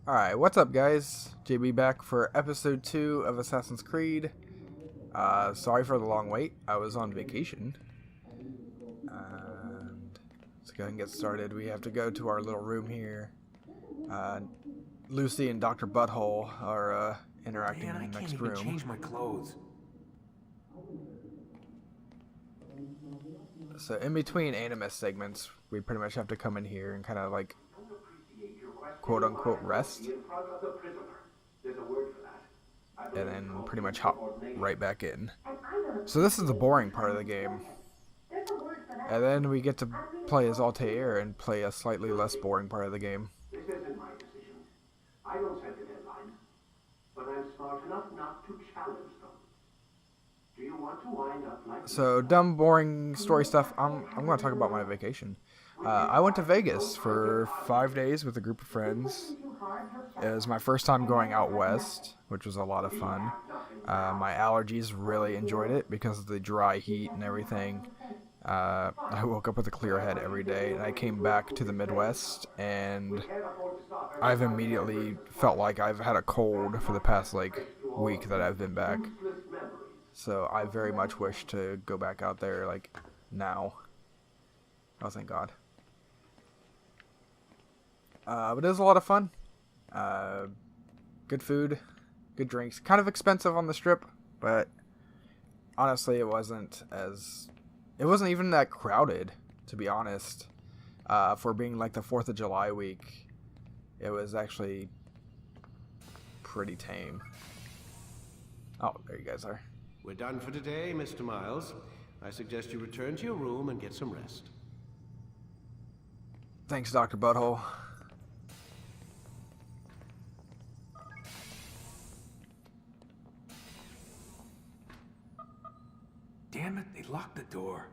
Alright, what's up guys? JB back for episode 2 of Assassin's Creed. Sorry for the long wait. I was on vacation. And let's go ahead and get started. We have to go to our little room here. Lucy and Dr. Butthole are interacting in the next room. I can't even change my clothes. So in between Animus segments, we pretty much have to come in here and kind of like quote-unquote rest, and then pretty much hop right back in. So this is the boring part of the game, and then we get to play as Altair and play a slightly less boring part of the game. This isn't my decision. I don't set the deadlines, but I'm smart enough not to challenge them. Do you want to wind up like So dumb, boring story stuff. I'm going to talk about my vacation. I went to Vegas for 5 days with a group of friends. It was my first time going out west, which was a lot of fun. My allergies really enjoyed it because of the dry heat and everything. I woke up with a clear head every day, and I came back to the Midwest, and I've immediately felt like I've had a cold for the past week that I've been back. So I very much wish to go back out there now. Oh, thank God. But it was a lot of fun. Good food, good drinks. Kind of expensive on the strip, but honestly, it wasn't even that crowded, to be honest. For being like the 4th of July week, it was actually pretty tame. Oh, there you guys are. We're done for today, Mr. Miles. I suggest you return to your room and get some rest. Thanks, Dr. Butthole. Damn it, they locked the door.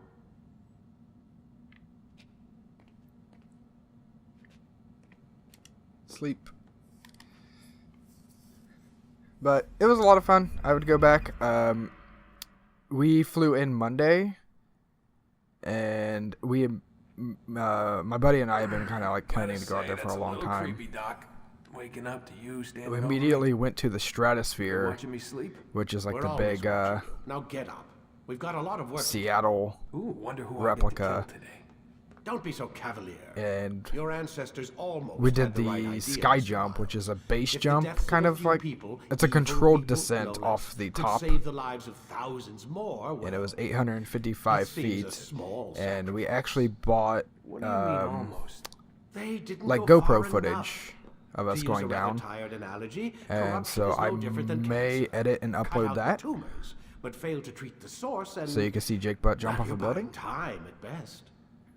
Sleep. But it was a lot of fun. I would go back. We flew in Monday, and my buddy and I have been kind of planning to go out there for a long time. Creepy, Doc. Waking up to you standing We over immediately me. went to the Stratosphere, Watching me sleep? which is like We're the always big watching. Now get up. We've got a lot of work. Seattle Ooh, wonder who replica. I get to kill today. Don't be so cavalier. And Your ancestors almost we did had the right the idea, sky Mr. jump, Miles. which is a base If the jump, deaths of kind a of few like people, it's a evil controlled people, descent no off less, the could top, save the lives of thousands more. and it was well, 855 that seems a feet, small and we actually bought What do you mean almost? They didn't like go GoPro far footage enough. of us To use going a rather down, tired analogy, and corruption so is no I different than may cancer. edit and Cut upload out that, the tumors, but fail to treat the source, and so you can see Jake Butt jump off a you're buying building. time at best.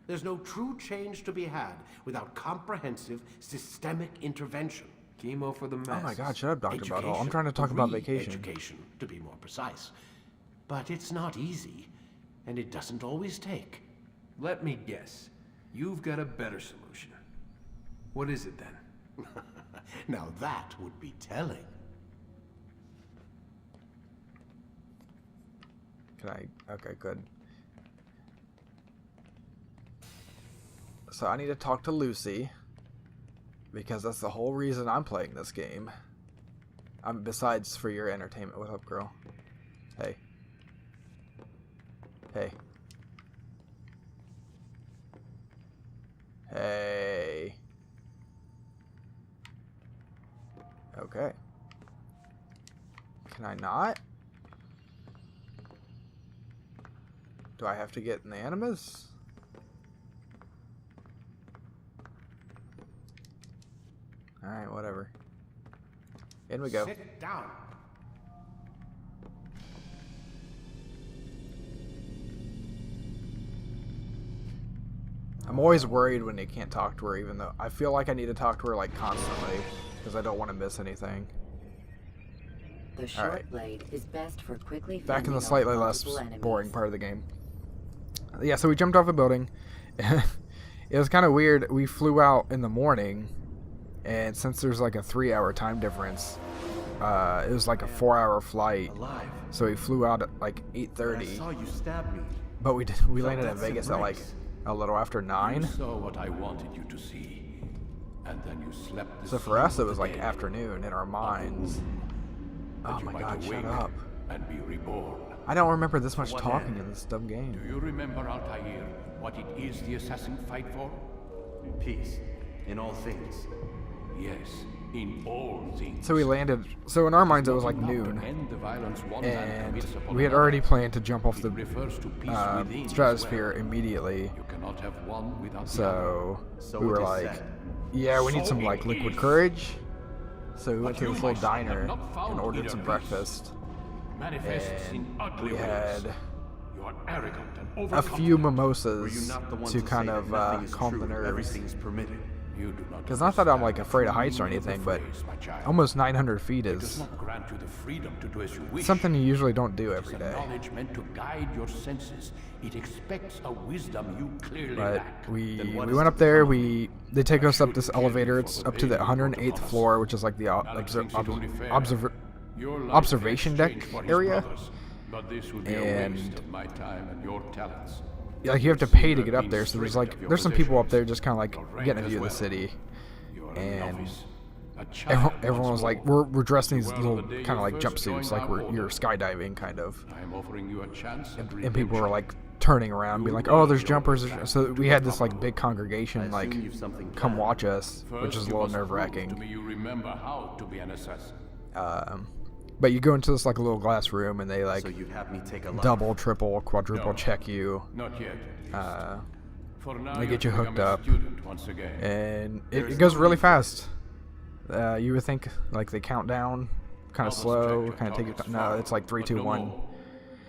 There's no true change to be had without comprehensive systemic intervention. Chemo for the mess. Oh my God, shut up, Dr. Butthole. I'm Education, trying to talk about vacation. Re-education, to be more precise. But it's not easy, and it doesn't always take. Let me guess. You've got a better solution. What is it then? Now that would be telling. Can I? Okay, good. So I need to talk to Lucy, because that's the whole reason I'm playing this game. Besides for your entertainment. What's up, girl? Hey. Hey. Hey. Okay. Can I not? Do I have to get in the Animus? Alright, whatever. In we go. Sit down. I'm always worried when you can't talk to her, even though I feel like I need to talk to her constantly, because I don't want to miss anything. The short blade is best for quickly Back in the fending off slightly less multiple enemies. boring part of the game. Yeah, so we jumped off a building. It was kind of weird. We flew out in the morning, and since there's like a 3-hour time difference, it was like a 4-hour flight. Alive. So we flew out at like I 8:30, saw you stab me. but we landed in that's Vegas a at like race. a little after 9. You saw what I wanted you to see. And then you slept the So for us, it sleep was of like the dead. afternoon in our minds. That Oh you my might god, shut awake up. and be reborn. I don't remember this much what talking end? in this dumb Do game. you remember, Altair, what it is the assassin fight for? Peace. In all things. Yes, in all things. So we landed. So in our minds, it was Not like enough to noon. end the violence one man And commits upon we had another. already planned to jump off It the refers to peace within as stratosphere well. immediately. You cannot have one without So So we were it is like, said. yeah, we need some So like it liquid is. courage. So we went But to you, this my little son, have diner not found and ordered inner some peace. breakfast. manifests in And ugly we ways. had You are arrogant and a overconfident. few Were you mimosas not the one to to kind say of that nothing is calm true, the nerves. everything's permitted? You do not Because not that I'm like understand afraid the of heights or meaning of the anything, but phrase, my child. almost 900 feet It does is not grant you the freedom to do as you wish. something you usually don't do It is every a day. knowledge meant to guide your senses. It expects a wisdom you clearly But lack. we Then what we is went to up there. become of They take us up shouldn't this kill you elevator. for It's the up to the baby you brought 108th upon us. floor, which is like the Alex thinks it only fair. Your life observation in deck exchange for his area. brothers, but this would be a And waste of my time and your talents. like you have to pay to get up there. So there's like there's some people up there just kind of like getting a view of the city. You are And a novice, a child Everyone once was like, more. we're dressed in these You were little the day kind of you like first jumpsuits, joined like our you're order. skydiving kind of. I am offering you a chance at And people were redemption. like turning around, being like, "Oh, there's jumpers." So we had this like big congregation I like assume you've something come planned. watch us, First, which is a you little must prove to nerve-wracking. me you remember how to be an assassin. But you go into this like little glass room, and they like So you'd have me take a life. double, triple, quadruple No. check you, Not yet. For now, they you get you become hooked a up. student once again. and There's it goes no really need for fast. You would think like they count down, kind of Almost slow, check kind of take your your time. targets No, it's like 3, but 2, no 1. more.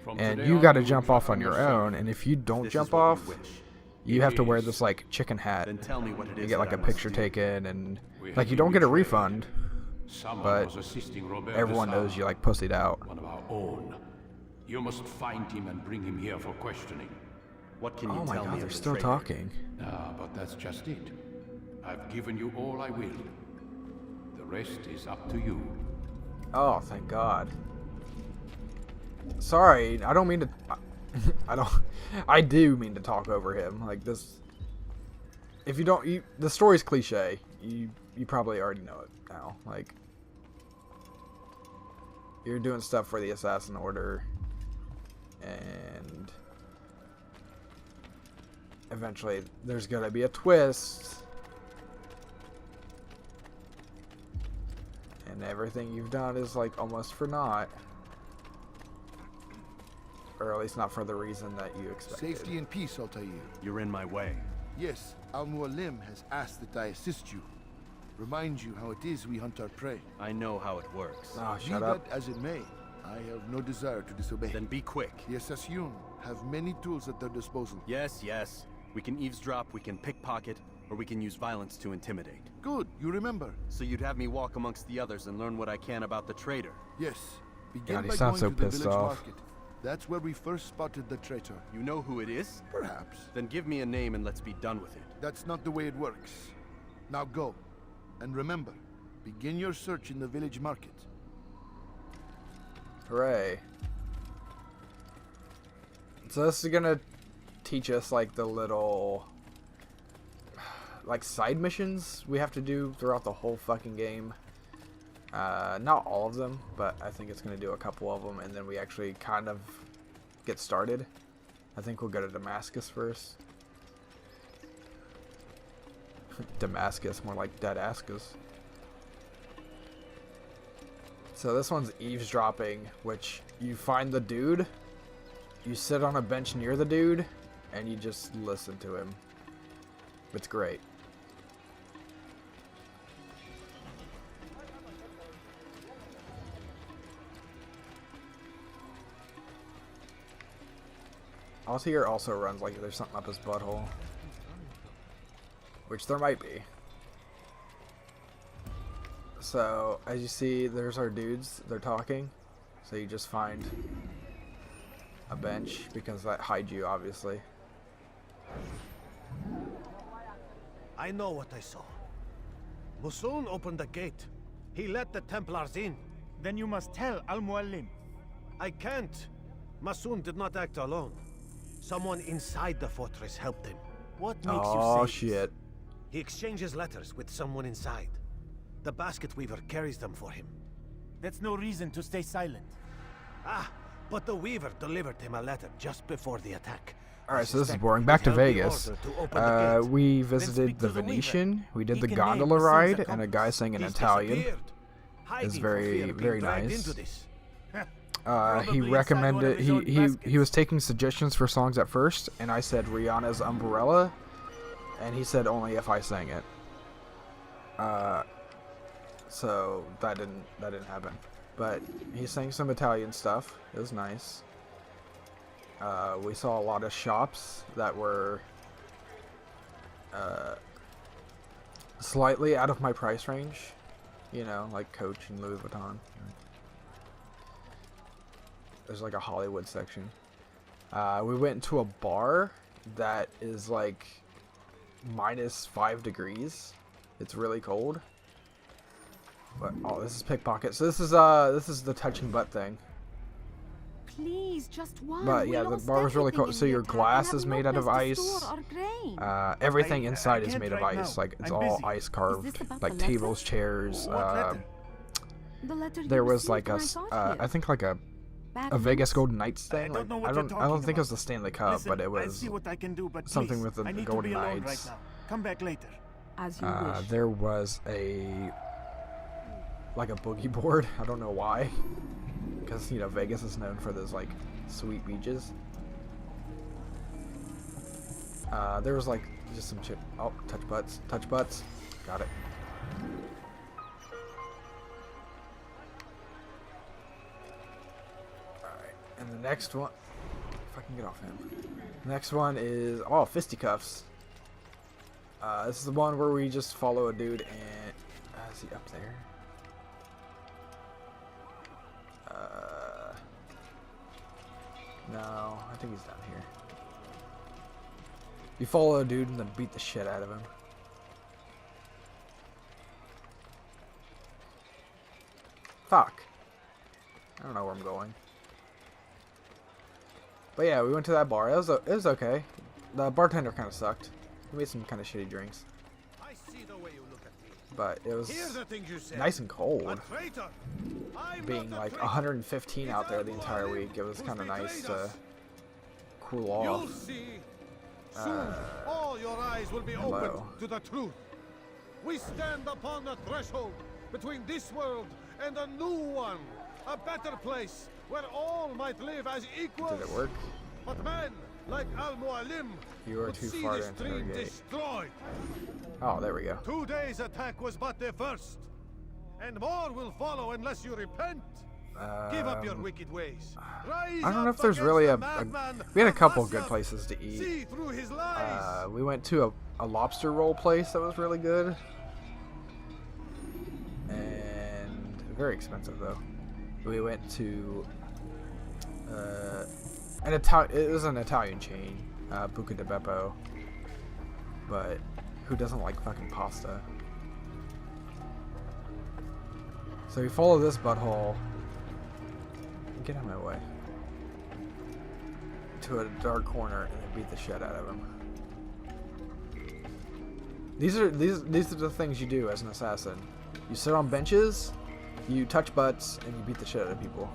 From And today you on, got to will jump drop off on your yourself. own. And if you don't This jump is what off, you wish. you have to wear is. this like chicken hat. Then tell me what it is You get like that a I must picture do. taken, and We like have you been don't get a betrayed. refund. Someone but was assisting Robert Everyone de Sala, knows you like pussied out. one of our own. You must find him and bring him here for questioning. What can you Oh my tell me god, of they're the still traitor? talking. Ah, but that's just it. I've given you all I will. The rest is up to you. Oh, thank God. Sorry, I don't mean to. I do mean to talk over him like this. If you don't, the story's cliche. You probably already know it now. Like you're doing stuff for the Assassin Order, and eventually there's gonna be a twist, and everything you've done is like almost for naught. Or at least not for the reason that you expected. Safety and peace, Altair. You're in my way. Yes, Al-Mualim has asked that I assist you. Remind you how it is we hunt our prey. I know how it works. Oh, Be shut up. that as it may, I have no desire to disobey. Then be quick. The Assassin have many tools at their disposal. Yes, yes. We can eavesdrop, we can pickpocket, or we can use violence to intimidate. Good, you remember. So you'd have me walk amongst the others and learn what I can about the traitor. Yes. Begin God, he by sounds going so to the pissed village off. market. That's where we first spotted the traitor. You know who it is? Perhaps. Then give me a name and let's be done with it. That's not the way it works. Now go. And remember, begin your search in the village market. Hooray. So this is gonna teach us like the little like side missions we have to do throughout the whole fucking game. Not all of them, but I think it's gonna do a couple of them, and then we actually kind of get started. I think we'll go to Damascus first. Damascus, more like Dat-ass-cus. So this one's eavesdropping, which you find the dude, you sit on a bench near the dude, and you just listen to him. It's great. Altair also runs like there's something up his butthole. Which there might be. So, as you see, there's our dudes. They're talking. So you just find a bench, because that hides you, obviously. I know what I saw. Musun opened the gate. He let the Templars in. Then you must tell Al-Mualim. I can't. Masun did not act alone. Someone inside the fortress helped him. What makes Oh you say shit. He exchanges letters with someone inside. The basket weaver carries them for him. That's no reason to stay silent. Ah, but the weaver delivered him a letter just before the attack. Alright, so this is boring. Back to Vegas. We visited the Venetian. We did the gondola ride, and a guy sang in Italian. It's very, very nice. He recommended, he was taking suggestions for songs at first, and I said Rihanna's Umbrella, and he said only if I sang it. So that didn't happen. But he sang some Italian stuff. It was nice. We saw a lot of shops that were slightly out of my price range. You know, like Coach and Louis Vuitton. There's like a Hollywood section. We went into a bar that is like -5 degrees. It's really cold. But oh, this is pickpocket. So this is the touching butt thing. Please, just one. But yeah, the bar was really cold. So your glass is made out of ice. Everything inside is made of ice. Like it's all ice carved. Like tables, chairs. There was like I think like a Vegas Golden Knights thing. Like, I don't think it was the Stanley Cup, Listen, but it was something with the Golden Knights. Right, come back later. As you wish. There was a boogie board. I don't know why, because you know Vegas is known for those like sweet beaches. There was like just some shit. Oh, touch butts, got it. Alright, and the next one, if I can get off him. Next one is fisticuffs. This is the one where we just follow a dude and is he up there? No, I think he's down here. You follow a dude and then beat the shit out of him. Fuck. I don't know where I'm going. But yeah, we went to that bar. It was okay. The bartender kind of sucked. He made some kind of shitty drinks. I see the way you look at me. But it was Here's the things you said. nice and cold. A traitor. I'm Being not a like traitor. 115 out there the It's entire Almualim week, it was who's kind of nice betrayed to us. cool You'll off. see. Soon, all your eyes will be hello. open to the truth. We stand upon the threshold between this world and a new one, a better place where all might live as equals. Did it work? But men like Almualim You are would too see far this to dream interrogate. destroyed. Oh, there we go. Today's attack was but the first, and more will follow unless you repent. Give up your wicked ways. Rise I don't know up if there's against really the a madman we had a couple Abbasiyah. good places to eat. See through his lies. We went to a lobster roll place that was really good. And very expensive though. We went to it was an Italian chain, Buca di Beppo. But who doesn't like fucking pasta? So we follow this butthole. Get out of my way. To a dark corner and then beat the shit out of him. These are the things you do as an assassin. You sit on benches, you touch butts, and you beat the shit out of people.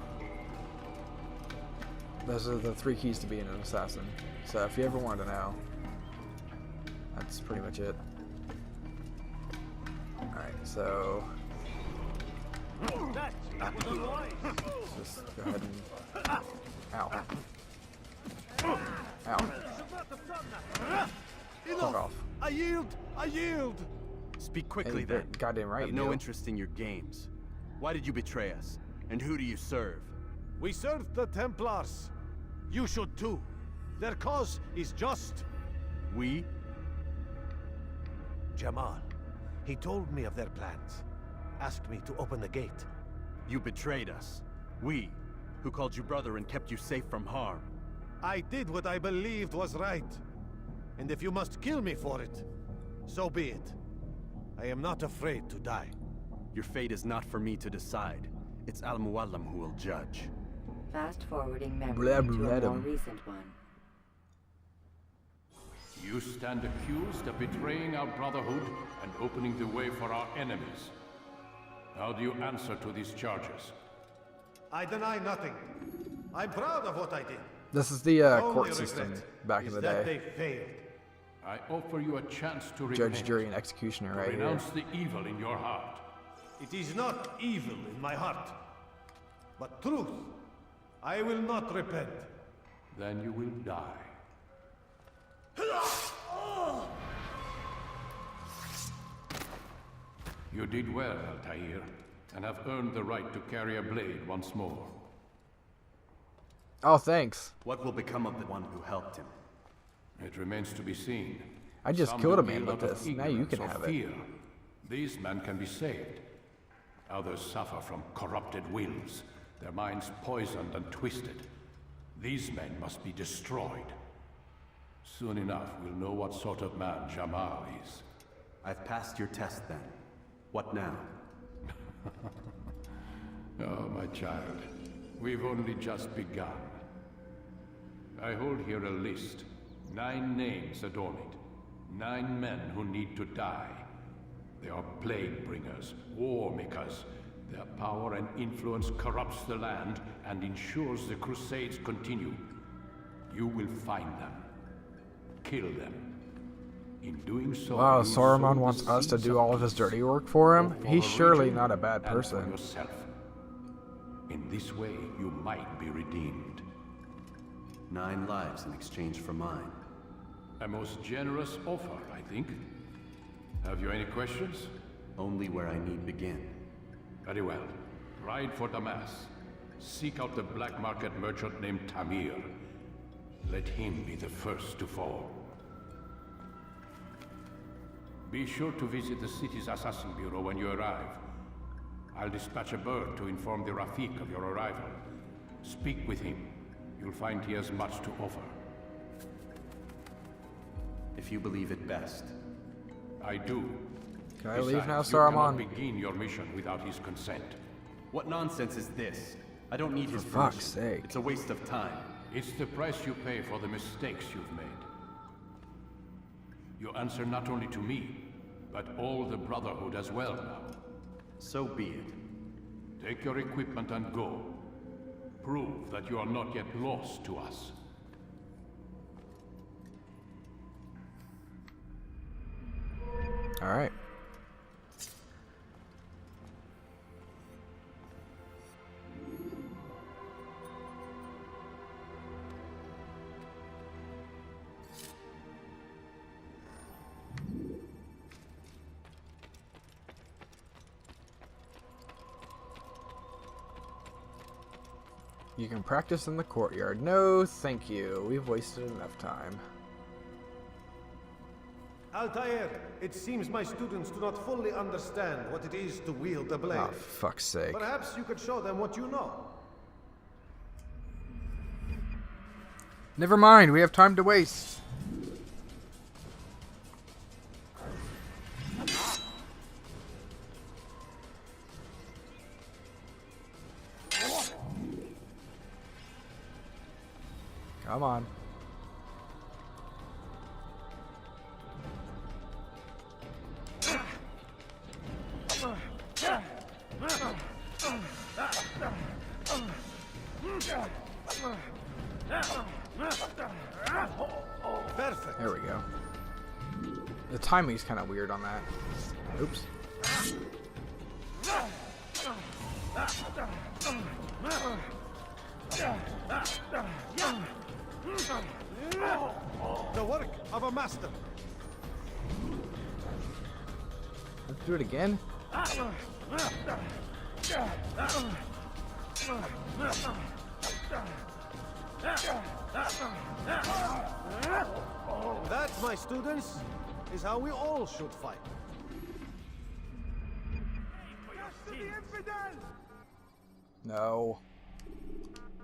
Those are the 3 keys to being an assassin. So if you ever wanted to know, that's pretty much it. Alright, so just go ahead and ow. Ow. Fuck off. I yield. I yield. Speak quickly Hey, then. goddamn right I have you no do. interest in your games. Why did you betray us? And who do you serve? We serve the Templars. You should too. Their cause is just. We? Jamal. He told me of their plans. Asked me to open the gate. You betrayed us. We, who called you brother and kept you safe from harm. I did what I believed was right. And if you must kill me for it, so be it. I am not afraid to die. Your fate is not for me to decide. It's Al-Mualim who will judge. Fast forwarding memory Blah, to blah, a blah. more recent one. You stand accused of betraying our Brotherhood and opening the way for our enemies. How do you answer to these charges? I deny nothing. I'm proud of what I did. This is the Only court regret system back in the that day. they failed. I offer you a chance to repent. Judge, jury, and executioner right here. Renounce the evil in your heart. It is not evil in my heart, but truth. I will not repent. Then you will die. You did well, Altair, and have earned the right to carry a blade once more. Oh, thanks. What will become of the one who helped him? It remains to be seen. I just Some killed a will man yield with out of this. Now you can ignorance or have it. fear. These men can be saved. Others suffer from corrupted wills, their minds poisoned and twisted. These men must be destroyed. Soon enough, we'll know what sort of man Jamal is. I've passed your test then. What now? Oh, my child. We've only just begun. I hold here a list. 9 names adorn it. 9 men who need to die. They are plague bringers, war makers. Their power and influence corrupts the land and ensures the Crusades continue. You will find them. Kill them. In doing so, Wow, you Saruman sow wants the us to seeds do all of his dirty work for him? for He's the surely region not a bad and for person. yourself. In this way, you might be redeemed. 9 lives in exchange for mine. A most generous offer, I think. Have you any questions? Only where I need begin. Very well. Ride for Damas. Seek out the black market merchant named Tamir. Let him be the first to fall. Be sure to visit the city's assassin bureau when you arrive. I'll dispatch a bird to inform the Rafik of your arrival. Speak with him. You'll find he has much to offer. If you believe it best. I do. Can I leave now, Besides, you cannot Saruman? begin your mission without his consent. What nonsense is this? I don't need his For fuck's permission. sake. It's a waste of time. It's the price you pay for the mistakes you've made. You answer not only to me, but all the Brotherhood as well now. So be it. Take your equipment and go. Prove that you are not yet lost to us. Alright. You can practice in the courtyard. No, thank you. We've wasted enough time. Altair, it seems my students do not fully understand what it is to wield a blade. Oh, fuck's sake. Perhaps you could show them what you know. Never mind, we have time to waste. Come on. Perfect. There we go. The timing's kind of weird on that. Oops. The work of a master. Let's do it again. That, my students, is how we all should fight. No.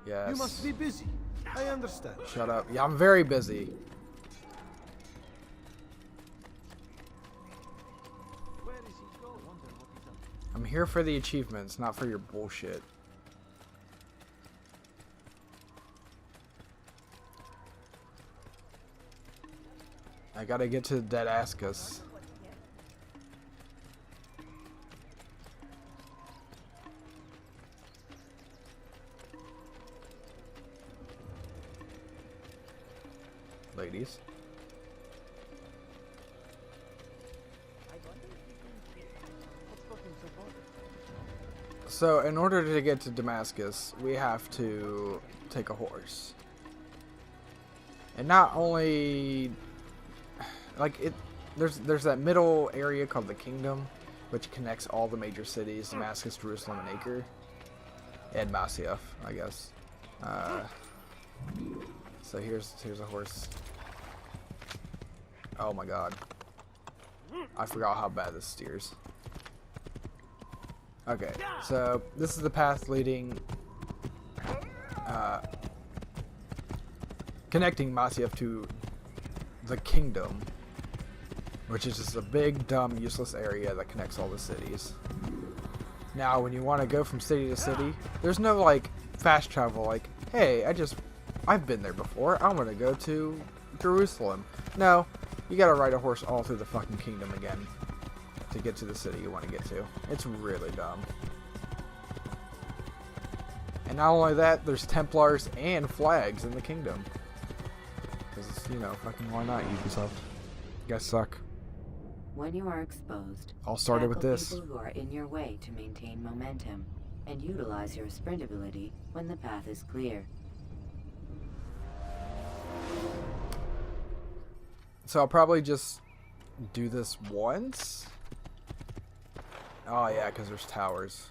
Yes. You must be busy. I understand. Shut up. Yeah, I'm very busy. I'm here for the achievements, not for your bullshit. I gotta get to Dat-ass-cus. Ladies. So, in order to get to Damascus, we have to take a horse. And not only, like, there's that middle area called the Kingdom, which connects all the major cities, Damascus, Jerusalem, and Acre. And Masyaf, I guess. So here's a horse. Oh my god. I forgot how bad this steers. Okay, so this is the path leading, connecting Masyaf to the Kingdom, which is just a big, dumb, useless area that connects all the cities. Now, when you want to go from city to city, there's no, like, fast travel, like, hey, I've been there before, I'm gonna go to Jerusalem. No, you gotta ride a horse all through the fucking Kingdom again to get to the city you want to get to. It's really dumb. And not only that, there's Templars and flags in the Kingdom. Because, you know, fucking why not, Ubisoft? You guys suck. When you are exposed, All started with tackle this. people who are in your way to maintain momentum, and utilize your sprint ability when the path is clear. So I'll probably just do this once. Oh yeah, because there's towers.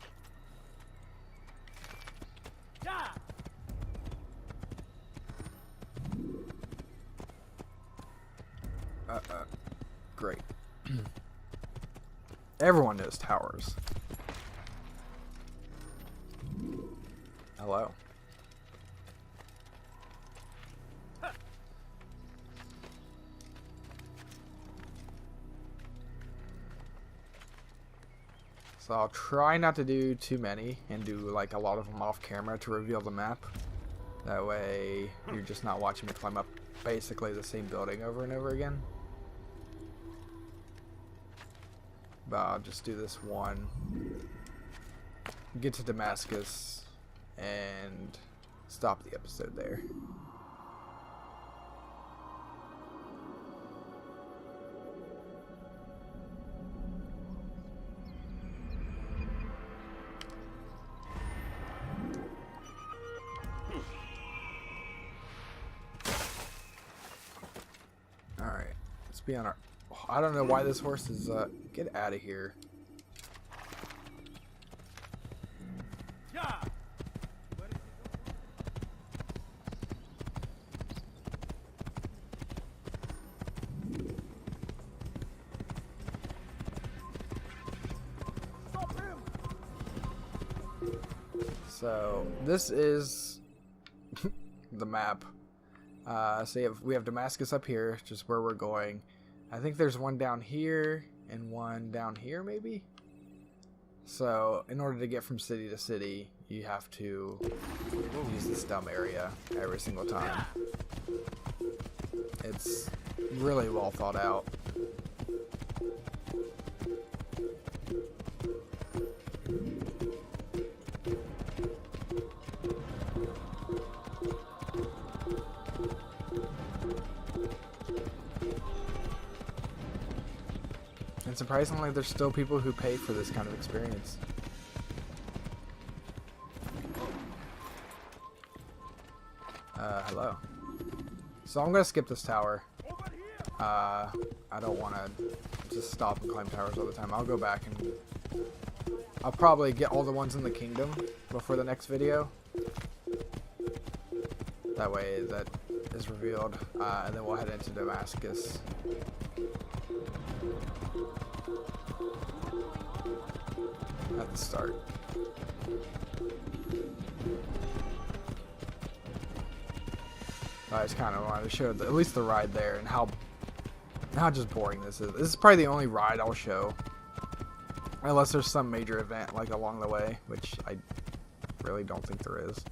Great. Everyone knows towers. Hello. So I'll try not to do too many and do like a lot of them off camera to reveal the map. That way you're just not watching me climb up basically the same building over and over again. But I'll just do this one. Get to Damascus and stop the episode there. Alright, let's be on our... I don't know why this horse is, get out of here. So, this is the map. So we have Damascus up here, just where we're going. I think there's one down here and one down here, maybe? So, in order to get from city to city, you have to use this dumb area every single time. It's really well thought out. And surprisingly, there's still people who pay for this kind of experience. Hello. So I'm gonna skip this tower. I don't want to just stop and climb towers all the time. I'll go back and I'll probably get all the ones in the Kingdom before the next video. That way that is revealed, and then we'll head into Damascus. At the start. I just kind of wanted to show at least the ride there and how just boring this is. This is probably the only ride I'll show, unless there's some major event like along the way, which I really don't think there is.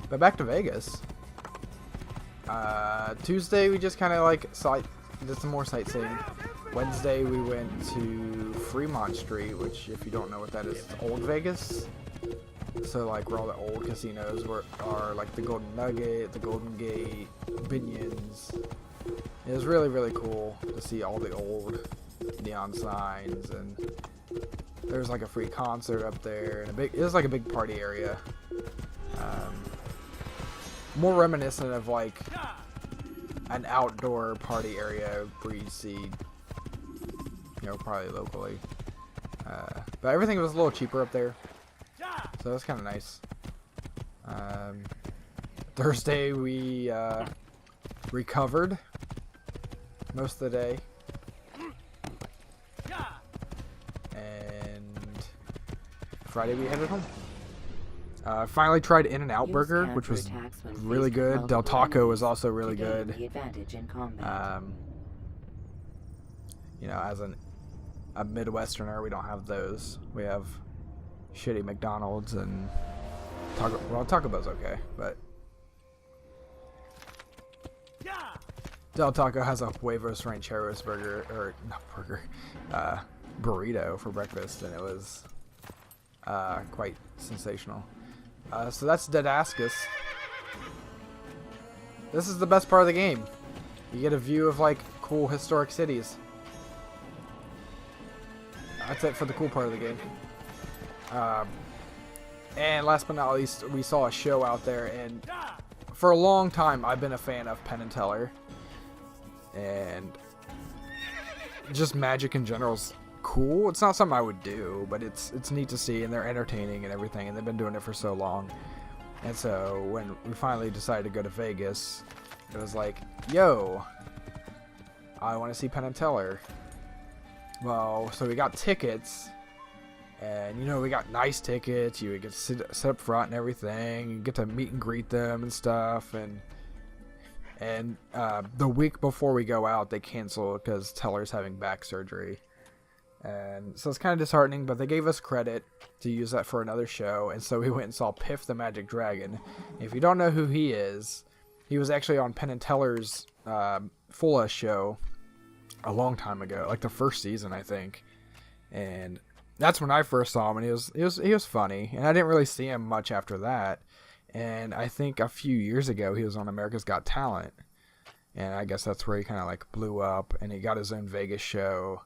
But back to Vegas. Tuesday we just kind of like did some more sightseeing. Wednesday we went to Fremont Street, which if you don't know what that is, it's Old Vegas. So like where all the old casinos are like the Golden Nugget, the Golden Gate, Binion's. It was really, really cool to see all the old neon signs, and there was like a free concert up there, and it was like a big party area. More reminiscent of like an outdoor party area where you see, you know, probably locally. But everything was a little cheaper up there, so that's kind of nice. Thursday we recovered most of the day, and Friday we headed home. Finally tried In-N-Out Burger, which was really good. Del Taco was also really good. You know, as a Midwesterner, we don't have those. We have shitty McDonald's and Taco Bell's okay, but Del Taco has a Huevos Rancheros burrito for breakfast, and it was quite sensational. So that's Dat-ass-cus. This is the best part of the game. You get a view of like cool historic cities. That's it for the cool part of the game. And last but not least, we saw a show out there, and for a long time I've been a fan of Penn and Teller, and just magic in general's cool. It's not something I would do, but it's neat to see, and they're entertaining and everything, and they've been doing it for so long. And so when we finally decided to go to Vegas, it was like, yo, I want to see Penn and Teller. Well, so we got tickets, and you know, we got nice tickets. You get to sit up front and everything. You get to meet and greet them and stuff. And the week before we go out, they canceled because Teller's having back surgery. And so it's kind of disheartening, but they gave us credit to use that for another show, and so we went and saw Piff the Magic Dragon. If you don't know who he is, he was actually on Penn and Teller's Fulla show a long time ago, like the first season, I think. And that's when I first saw him, and he was funny, and I didn't really see him much after that. And I think a few years ago he was on America's Got Talent, and I guess that's where he kind of like blew up, and he got his own Vegas show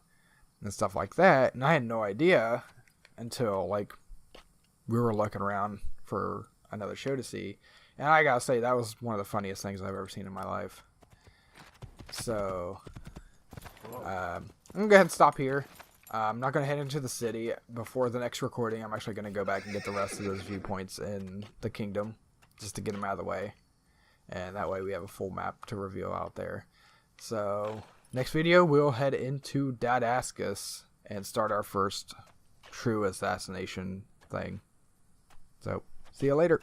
and stuff like that. And I had no idea until like we were looking around for another show to see, and I gotta say that was one of the funniest things I've ever seen in my life. So I'm gonna go ahead and stop here. I'm not gonna head into the city before the next recording. I'm actually gonna go back and get the rest of those viewpoints in the kingdom, just to get them out of the way, and that way we have a full map to reveal out there. So next video, we'll head into Dat-ass-cus and start our first true assassination thing. So, see you later.